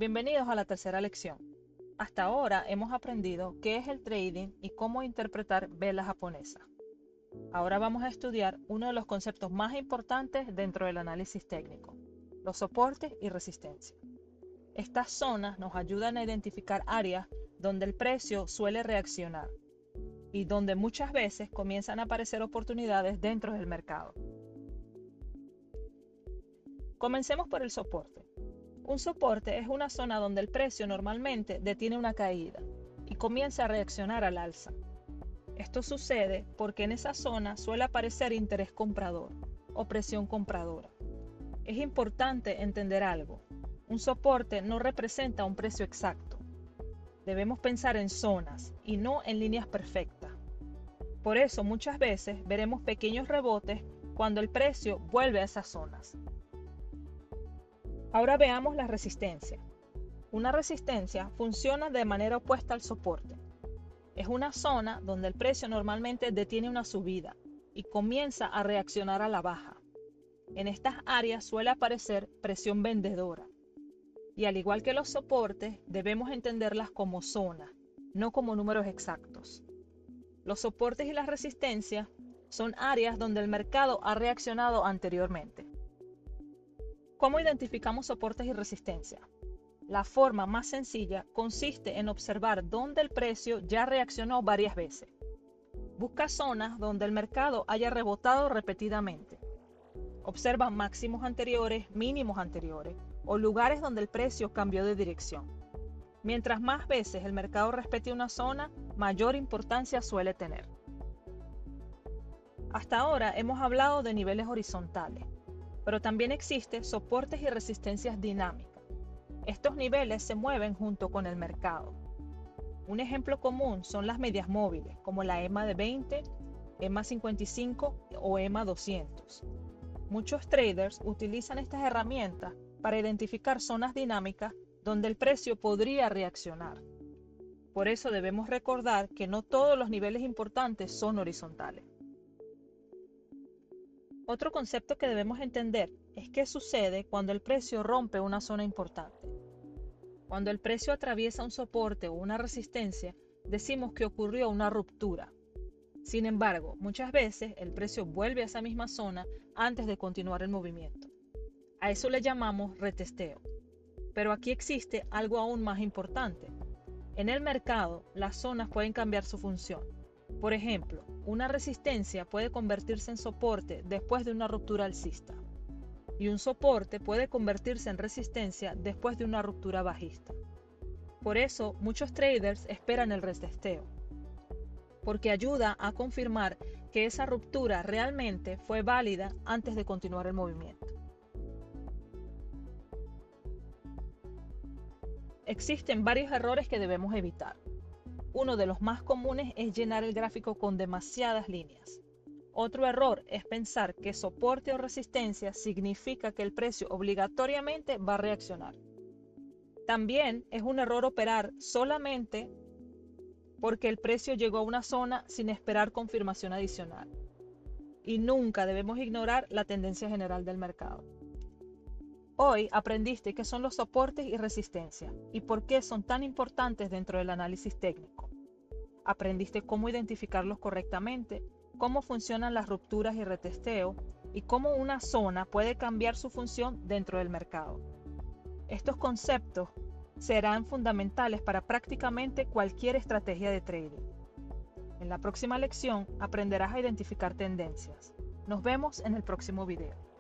Bienvenidos a la tercera lección. Hasta ahora hemos aprendido qué es el trading y cómo interpretar vela japonesa. Ahora vamos a estudiar uno de los conceptos más importantes dentro del análisis técnico, los soportes y resistencia. Estas zonas nos ayudan a identificar áreas donde el precio suele reaccionar y donde muchas veces comienzan a aparecer oportunidades dentro del mercado. Comencemos por el soporte. Un soporte es una zona donde el precio normalmente detiene una caída y comienza a reaccionar al alza. Esto sucede porque en esa zona suele aparecer interés comprador o presión compradora. Es importante entender algo. Un soporte no representa un precio exacto. Debemos pensar en zonas y no en líneas perfectas. Por eso muchas veces veremos pequeños rebotes cuando el precio vuelve a esas zonas. Ahora veamos la resistencia. Una resistencia funciona de manera opuesta al soporte. Es una zona donde el precio normalmente detiene una subida y comienza a reaccionar a la baja. En estas áreas suele aparecer presión vendedora. Y al igual que los soportes, debemos entenderlas como zonas, no como números exactos. Los soportes y las resistencias son áreas donde el mercado ha reaccionado anteriormente. ¿Cómo identificamos soportes y resistencia? La forma más sencilla consiste en observar dónde el precio ya reaccionó varias veces. Busca zonas donde el mercado haya rebotado repetidamente. Observa máximos anteriores, mínimos anteriores o lugares donde el precio cambió de dirección. Mientras más veces el mercado respete una zona, mayor importancia suele tener. Hasta ahora hemos hablado de niveles horizontales, pero también existen soportes y resistencias dinámicas. Estos niveles se mueven junto con el mercado. Un ejemplo común son las medias móviles, como la EMA de 20, EMA 55 o EMA 200. Muchos traders utilizan estas herramientas para identificar zonas dinámicas donde el precio podría reaccionar. Por eso debemos recordar que no todos los niveles importantes son horizontales. Otro concepto que debemos entender es qué sucede cuando el precio rompe una zona importante. Cuando el precio atraviesa un soporte o una resistencia, decimos que ocurrió una ruptura. Sin embargo, muchas veces el precio vuelve a esa misma zona antes de continuar el movimiento. A eso le llamamos retesteo. Pero aquí existe algo aún más importante. En el mercado, las zonas pueden cambiar su función. Por ejemplo, una resistencia puede convertirse en soporte después de una ruptura alcista. Y un soporte puede convertirse en resistencia después de una ruptura bajista. Por eso, muchos traders esperan el retesteo, porque ayuda a confirmar que esa ruptura realmente fue válida antes de continuar el movimiento. Existen varios errores que debemos evitar. Uno de los más comunes es llenar el gráfico con demasiadas líneas. Otro error es pensar que soporte o resistencia significa que el precio obligatoriamente va a reaccionar. También es un error operar solamente porque el precio llegó a una zona sin esperar confirmación adicional. Y nunca debemos ignorar la tendencia general del mercado. Hoy aprendiste qué son los soportes y resistencia y por qué son tan importantes dentro del análisis técnico. Aprendiste cómo identificarlos correctamente, cómo funcionan las rupturas y retesteo y cómo una zona puede cambiar su función dentro del mercado. Estos conceptos serán fundamentales para prácticamente cualquier estrategia de trading. En la próxima lección aprenderás a identificar tendencias. Nos vemos en el próximo video.